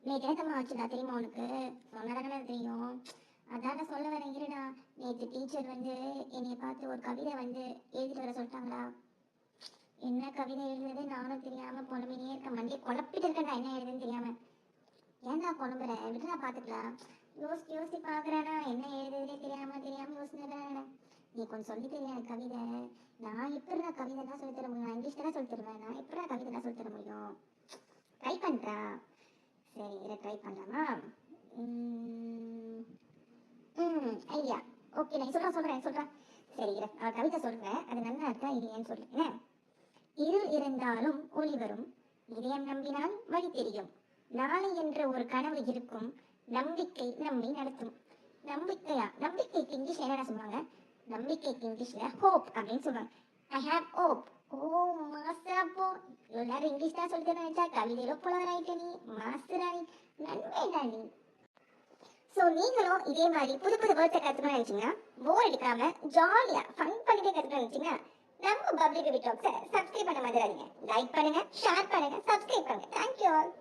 நேற்று என்னத்தம்மா ஆச்சுடா தெரியுமா உனக்கு? சொன்னதானே தெரியும். அதான் சொல்ல வரேன் இருடா. நேற்று டீச்சர் வந்து என்னைய பார்த்து ஒரு கவிதை வந்து எழுதிட்டு வர சொல்லிட்டாங்களா? என்ன கவிதை எழுதுறது நானும் தெரியாம புலம்பினே இருக்க, மண்டியை குழப்பிட்டு இருக்கேன்டா என்ன எழுதுன்னு தெரியாம. ஏன்டா புலம்புற? விட்டுடா பாத்துக்கலாம். யோசிச்சு யோசிச்சு பாக்குறேனா என்ன எழுதுறதே தெரியாம யோசிச்சுக்கிறேன். நீ கொஞ்சம் சொல்லி தெரிய கவிதை. நான் எப்படிடா கவிதைலாம் சொல்லி தர முடியும்? நான் இங்கிலீஷ் தானே சொல்லி தருவேன். நான் எப்படிடா கவிதைலாம் சொல்லி தர முடியும்? ட்ரை பண்றா. சரி இதை ட்ரை பண்ணலாமா? ஐடியா. ஓகே நான் சொல்றேன். சரி நான் கவிதை சொல்றேன், அது நல்லா இருக்கா இல்லையான்னு சொல்றேன். இருள் இருந்தாலும் ஒளி வரும், இதயம் நம்பினால் வழி தெரியும், நாளை என்ற ஒரு கனவு இருக்கும், நம்பிக்கை நம்மை நடத்தும். நம்பிக்கைக்கு இங்கிலீஷ் என்னடா சொல்லுவாங்க? நம்பிக்கைக்கு இங்கிலீஷ்ல ஹோப் அப்படின்னு சொல்லுவாங்க. I have hope. Oh master, அப்போ எல்லாரும் இங்கிலீஷ் தான் சொல்லி நினைச்சா கவிதையில புலவராயிட்ட நீ. மாஸ்டரா நீ, நன்மைடா நீ. ஸோ நீங்களும் இதே மாதிரி புது புது வேர்ட்ஸை கற்றுக்கணும்னு நினச்சிங்கன்னா, போர் அடிக்காம ஜாலியாக ஃபன் பண்ணிட்டே கற்றுக்கணும்னு நினச்சிங்கன்னா, நம்ம பப்ளிக் டாக்ஸை சப்ஸ்கிரைப் பண்ண மாதிரி லைக் பண்ணுங்க, ஷேர் பண்ணுங்க, சப்ஸ்கிரைப் பண்ணுங்க. Thank you all.